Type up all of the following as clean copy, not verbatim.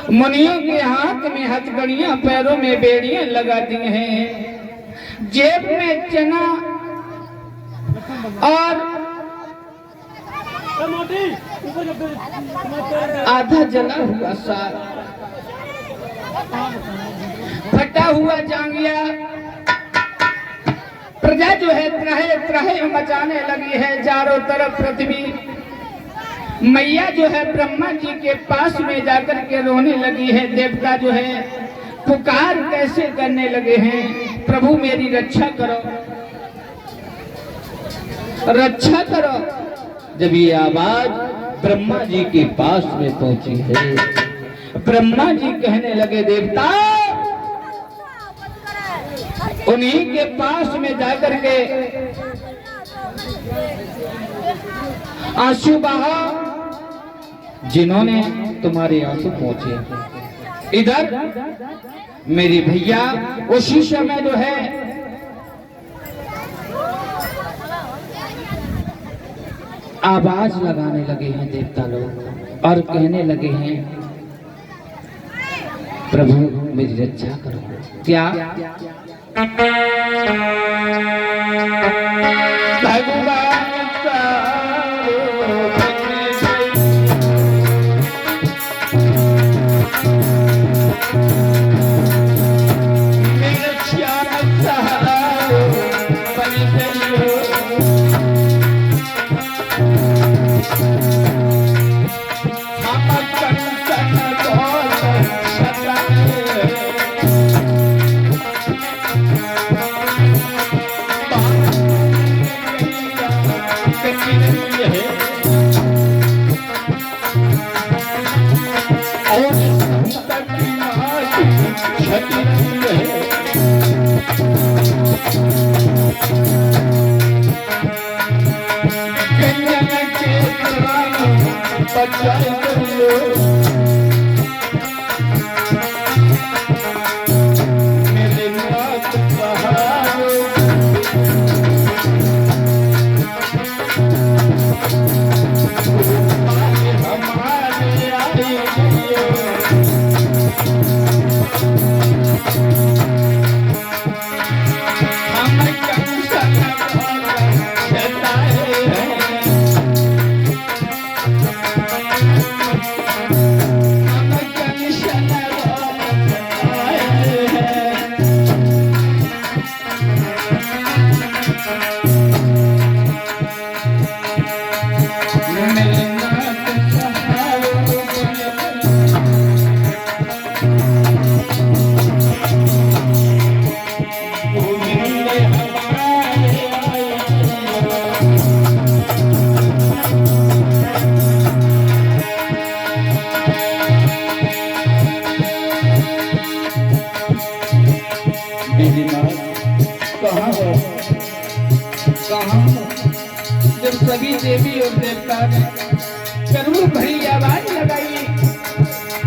मुनियों के हाथ में हथकड़ियां, पैरों में बेड़ियां लगा दी हैं, जेब में चना और आधा जला हुआ साग, फटा हुआ जांगिया। प्रजा जो है त्रहे त्रहे मचाने लगी है चारों तरफ पृथ्वी। मैया जो है ब्रह्मा जी के पास में जाकर के रोने लगी है। देवता जो है पुकार कैसे करने लगे हैं, प्रभु मेरी रक्षा करो, रक्षा करो। जब ये आवाज ब्रह्मा जी के पास में पहुंची है, ब्रह्मा जी कहने लगे देवता उन्हीं के पास में जाकर के आंसू बहा जिन्होंने तुम्हारे आंसू पहुंचे। इधर मेरी भैया उसी समय जो है आवाज लगाने लगे हैं देवता लोग और कहने लगे हैं प्रभु मेरी रक्षा करो। क्या भगवान कहाँ हो? कहाँ हो? जब सभी देवी और देवता ने करुण भरी आवाज लगाई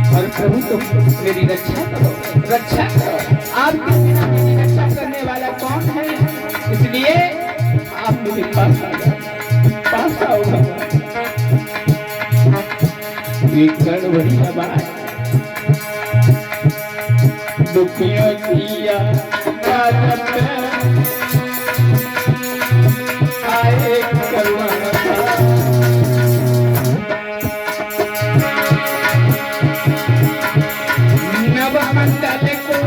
और प्रभु तुम मेरी रक्षा करो, रक्षा करो। आपके बिना मेरी रक्षा करने वाला कौन है? इसलिए आप मेरे पास आ जाओ, पास आओ। एक कण भरी आवाज दुखियों किया आए करुणा नवमंडल को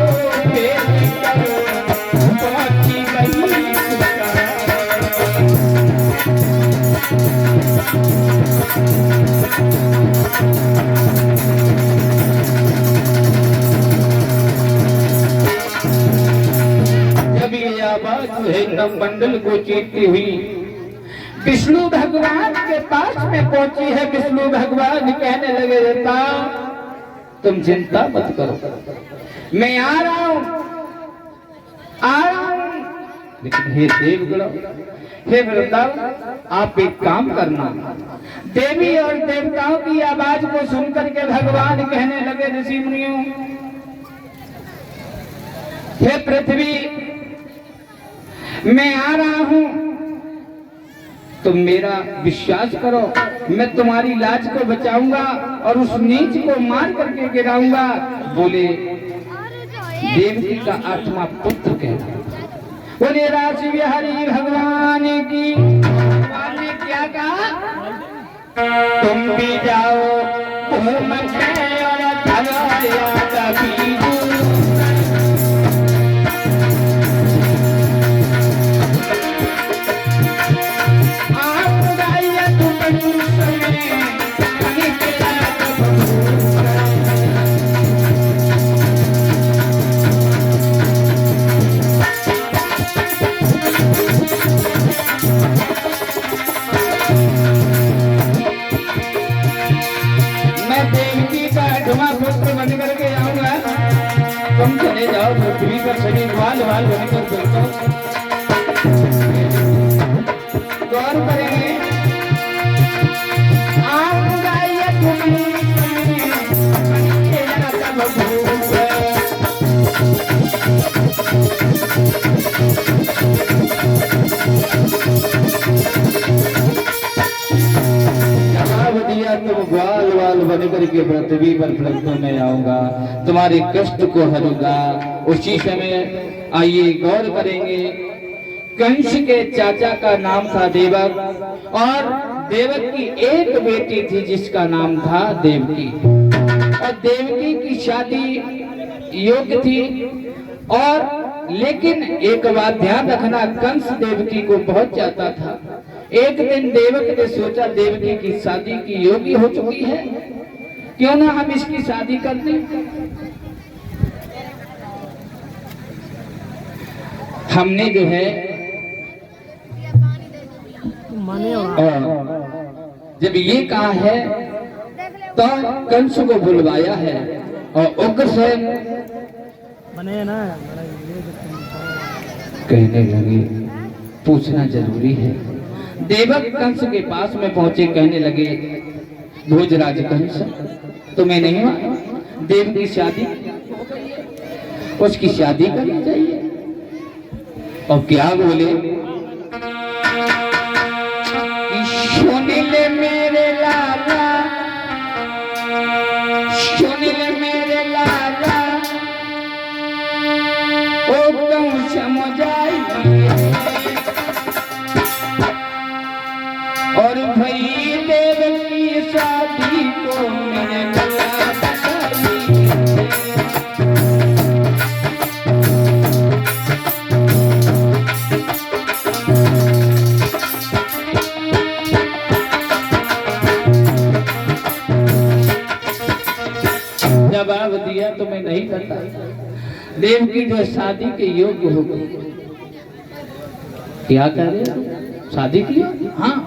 पहुंची गई नवमंडल को चीरती हुई विष्णु भगवान के पास में पहुंची है। विष्णु भगवान कहने लगे देवता तुम चिंता मत करो, मैं आ रहा हूं, आ रहा हूं। लेकिन हे देवगणों, हे वृंदावन, आप एक काम करना। देवी और देवताओं की आवाज को सुनकर के भगवान कहने लगे ऋषि मुनियों, हे पृथ्वी, मैं आ रहा हूं, तुम मेरा विश्वास करो, मैं तुम्हारी लाज को बचाऊंगा और उस नीच को मार करके गिराऊंगा। बोले देवकी का आत्मा पुत्र कहता। बोले राशि बिहारी भगवान की। भगवान ने क्या कहा? तुम भी जाओ घूम के और धराया कभी तुम चले जाओ पृथ्वी पर शरीर वाल वाल बनकर फिरतो। गौर करेंगे आऊंगा ये जवाब दिया तुम ग्वाल वाल बनकर के पृथ्वी पर फिरतो मैं आऊंगा, तुम्हारे कष्ट को हरूंगा। उसी समय आइए गौर करेंगे, कंस के चाचा का नाम था देवक और देवक की एक बेटी थी जिसका नाम था देवकी। और देवकी की शादी योग्य थी और लेकिन एक बात ध्यान रखना, कंस देवकी को बहुत चाहता था। एक दिन देवक ने सोचा देवकी की शादी की योग्य हो चुकी है, क्यों ना हम इसकी शादी कर दें। हमने जो है जब ये कहा है तो कंस को बुलवाया है और उग्रसेन कहने लगे पूछना जरूरी है। देवक कंस के पास में पहुंचे, कहने लगे भोजराज कंस तुम्हें नहीं मालूम देव की शादी, उसकी शादी करनी चाहिए। और क्या बोले, सुन ले मेरे लाला, सुन ले मेरे लाला, ओ क्यों समझाई देवकी जो है शादी के योग्य हो गई। क्या कह रहे हो, शादी की? हाँ,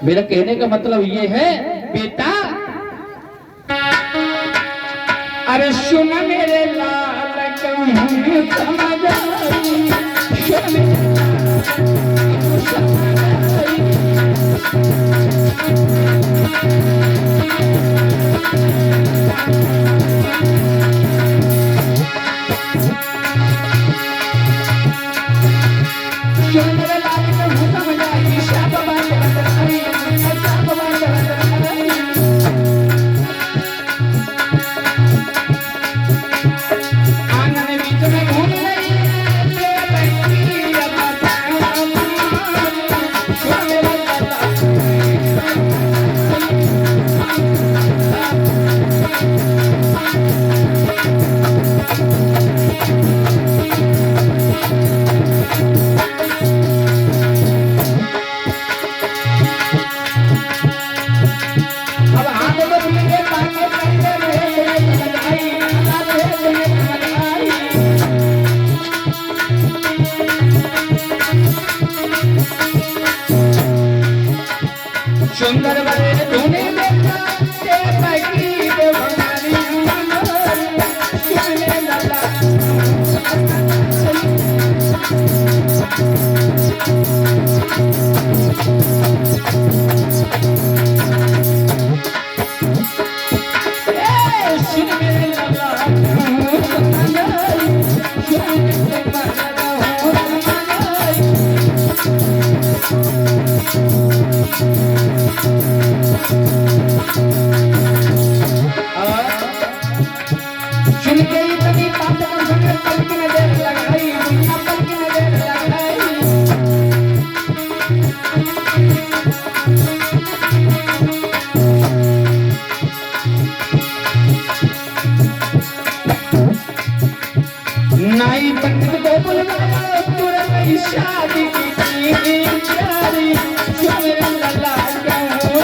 मेरा कहने का मतलब ये है बेटा, अरे सुन मेरे लाल कहूँ समझ आई, सुन मेरे समझ आई। सुन मेरे लाल कहूँ समझ आई, श्याम बाबा चलत आई, श्याम बाबा चलत आई। आंगन बीच में घूम रही ले बैठी अब बताऊं, सुन मेरे लाला। अब हाथ में लिए ताके कंधे में लगाई, हाथे में लगाई। सुंदर बड़े धुने में नाचे बैठी देवनारी सुनने लगा। सुन मेरे लगा सुन के इतनी बात कर सुन पल की नजर लगाई, दुनिया पल की नजर लगाई। नाई पंडित को बुलवाया, तुरंत शादी की तैयारी, सुन मेरे लल्ला कहूँ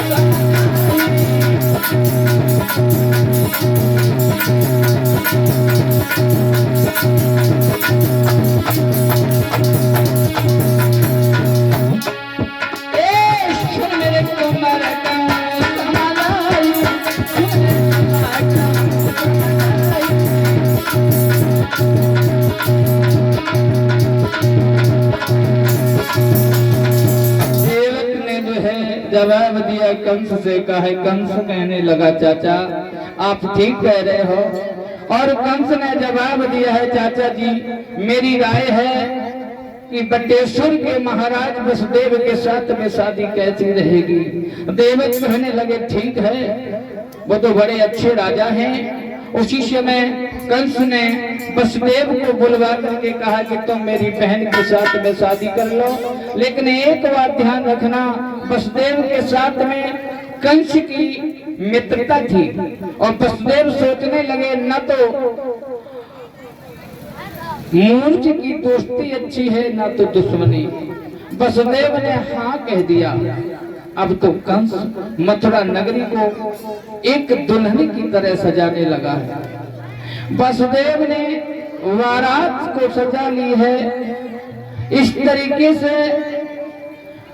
सुन मेरे कुमार कहूँ समालाई, सुन मेरे कुमार कहूँ समालाई। सेवक ने जो है जवाब दिया कंस से, कहा। कंस कहने लगा चाचा आप ठीक कह रहे हो। और कंस ने जवाब दिया है चाचा जी मेरी राय है कि बटेश्वर के महाराज वसुदेव के साथ में शादी कैसी रहेगी। देवक कहने लगे ठीक है, वो तो बड़े अच्छे राजा हैं। उसी समय कंस ने वसुदेव को बुलवा करके कहा कि तुम मेरी बहन के साथ में शादी कर लो, लेकिन एक बात ध्यान रखना, वसुदेव के साथ में कंस की मित्रता थी। और वसुदेव सोचने लगे न तो मूर्ख की दोस्ती अच्छी है न तो दुश्मनी। वसुदेव ने हाँ कह दिया। अब तो कंस मथुरा नगरी को एक दुल्हन की तरह सजाने लगा है। वसुदेव ने बारात को सजा ली है इस तरीके से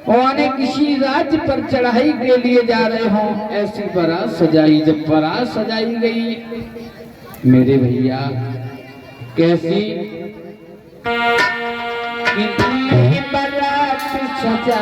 माने किसी राज्य पर चढ़ाई के लिए जा रहे हो, ऐसी बारात सजाई। जब बारात सजाई गई मेरे भैया कैसी बारात सजा